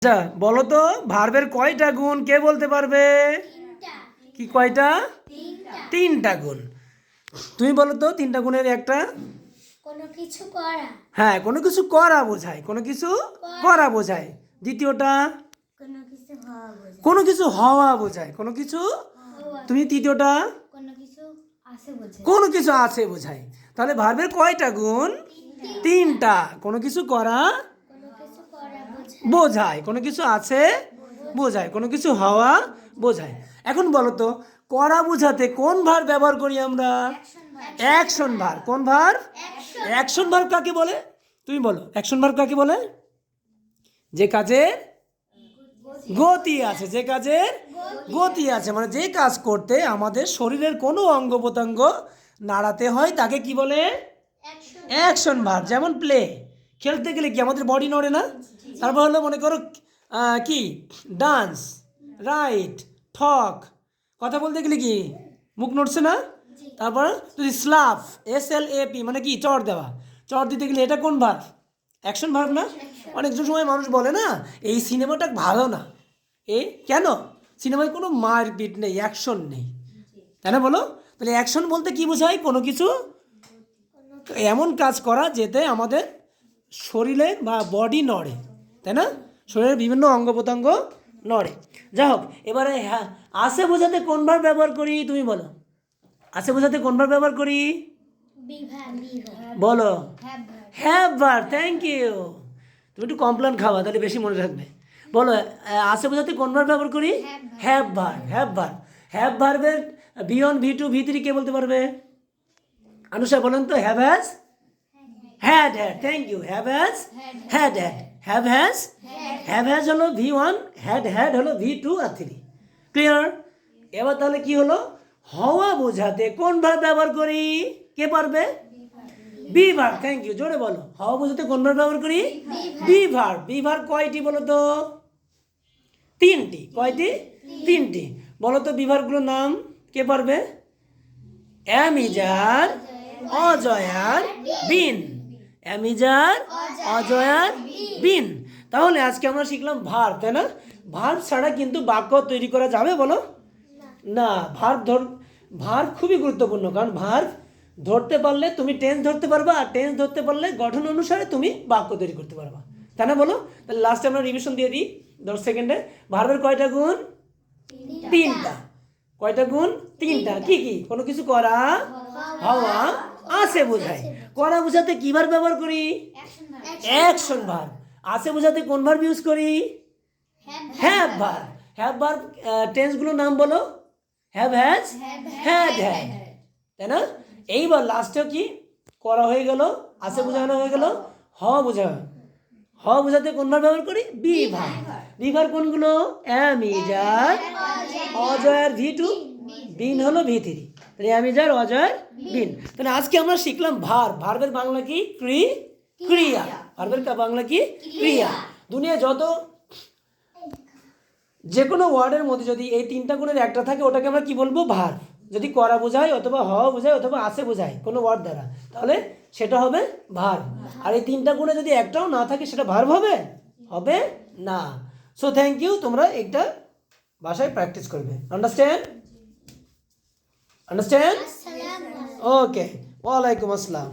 আচ্ছা বলো তো ভার্বের কয়টা গুণ কে বলতে পারবে? কি কয়টা? তিনটা গুণ। তুমি বলো তো তিনটা গুণের একটা। কোনো কিছু করা, হ্যাঁ, কোনো কিছু করা বোঝায়, কোনো কিছু করা বোঝায়। দ্বিতীয়টা কোনো কিছু হওয়া বোঝায়, কোনো কিছু হওয়া বোঝায়, কোনো কিছু। তুমি তৃতীয়টা কোনো কিছু আছে বোঝায়, কোনো কিছু আছে বোঝায়। তাহলে ভার্বের কয়টা গুণ? তিনটা। কোনো কিছু করা কোনো কিছু করা বোঝায়, বোঝায়, কোনো কিছু আছে বোঝায়, কোনো কিছু হওয়া বোঝায়। এখন বলো তো করা বোঝাতে কোন ভার ব্যবহার করি আমরা? অ্যাকশন ভার। কোন ভার? অ্যাকশন ভার কাকে বলে? তুমি বলো অ্যাকশন ভার কাকে বলে? যে কাজের গতি আছে, যে কাজের গতি আছে, মানে যে কাজ করতে আমাদের শরীরের কোনো অঙ্গ প্রত্যঙ্গ নাড়াতে হয় তাকে কি বলে? অ্যাকশন ভার। যেমন প্লে, খেলতে গেলে কি আমাদের বডি নড়ে না? তারপর হলো মনে করো কি ডান্স, রাইট, ঠক, কথা বলতে গেলে কি মুখ নড়ছে না? তারপর যদি স্লাফ, SLAP মানে কি চড় দেওয়া, চড় দিতে গেলে এটা কোন ভার্ব? অ্যাকশন ভার্ব না? অনেক সময় মানুষ বলে না এই সিনেমাটা ভালো না, এই কেন? সিনেমায় কোনো মারপিট নেই, অ্যাকশন নেই, তাই না? বলো তাহলে অ্যাকশন বলতে কি বোঝায়? কোনো কিছু এমন কাজ করা যেতে আমাদের শরীরে বা বডি নড়ে, তাই না? শরীরের বিভিন্ন অঙ্গ প্রত্যঙ্গ নড়ে। যাই হোক, এবারে হ্যাঁ আছে বোঝাতে কোন ভার্ব ব্যবহার করি? তুমি বলো আছে বোঝাতে কোন ভার্ব ব্যবহার করি? বলো হ্যাভ ভার্ব। Thank you. তুমি একটু কমপ্লেন খাওয়া, তাহলে বেশি মনে থাকবে। বলো আছে বোঝাতে কোন ভার্ব ব্যবহার করি? Have verb. Have verb. Have ভার্বের V1 V2 V3 কে বলতে পারবে? আনুষা বলেন তো। Have has had had. Thank you. Have has had had. Have has হলো V1, হ্যাড হলো V2 আর 3। ক্লিয়ার? এবার তাহলে কি হলো? হওয়া বোঝাতে কোন ভার্ব ব্যবহার করি? কে পারবে? Be verb. Thank you. জোরে বলো হওয়া বোঝাতে কোন ভার্ব ব্যবহার করি? Be verb. বি ভার্ব কয়টি বলো তো? তিনটি। কয়টি? তিনটি। বলো তো বি ভার্বগুলোর নাম কে পারবে? অ্যামিজার, অজয়ার, বিন। অ্যামিজার, অজয়ার, বিন। তাহলে আজকে আমরা শিখলাম ভার্ব, তাই না? ভার্ব ছাড়া কিন্তু বাক্য তৈরি করা যাবে বলো? না। ভার্ব খুবই গুরুত্বপূর্ণ, কারণ ভার্ব ধরতে পারলে তুমি টেন্স ধরতে পারবা, আর টেন্স ধরতে পারলে গঠন অনুসারে তুমি বাক্য তৈরি করতে পারবা, তাই না? বলো তাহলে লাস্টে আমরা রিভিশন দিয়ে দিই 10 সেকেন্ডে। ভার্বের কয়টা গুণ? তিনটা। কয়টা গুণ? তিনটা। কি কি? কোনো কিছু করা, হওয়া, আছে বোঝায়। করা বোঝাতে কি ভার্ব ব্যবহার করি? Action verb. আছে বোঝাতে কোন ভার্ব ইউজ করি? Have verb. হ্যাভ ভার্ব টেন্সগুলোর নাম বলো। হ্যাভ হ্যাজ, হ্যাড হ্যাড, তাই না? এইবার লাস্টে কি করা হয়ে গেল? আছে বোঝানো হয়ে গেল, হওয়া বোঝানো। হওয়া বোঝাতে কোন ভার্ব ব্যবহার করি? Be verb. বি ভার্ব কোনগুলো? অ্যামিজার, অজয়ের V2, বিন হলো V3। তাহলে অ্যামিজার, অজয়ের, বিন। তাহলে আজকে আমরা শিখলাম ভার্ব। ভার্বের বাংলা কি? ক্রিয়া। ভার্বের বাংলা কি? ক্রিয়া। দুনিয়া যত যে কোনো ওয়ার্ডের মধ্যে যদি এই তিনটা গুণের একটা থাকে ওটাকে আমরা কি বলবো? ভার্ব। যদি করা বোঝায় অথবা হওয়া বোঝায় অথবা আছে বোঝায় কোনো ওয়ার্ড দ্বারা, তাহলে সেটা হবে ভার্ব। আর এই তিনটা গুণে যদি একটাও না থাকে সেটা ভার্ব হবে? হবে না। So thank you. তোমরা এটা বাসায় প্র্যাকটিস করবে। আন্ডারস্ট্যান্ড? ওকে। ওয়ালাইকুম আসসালাম।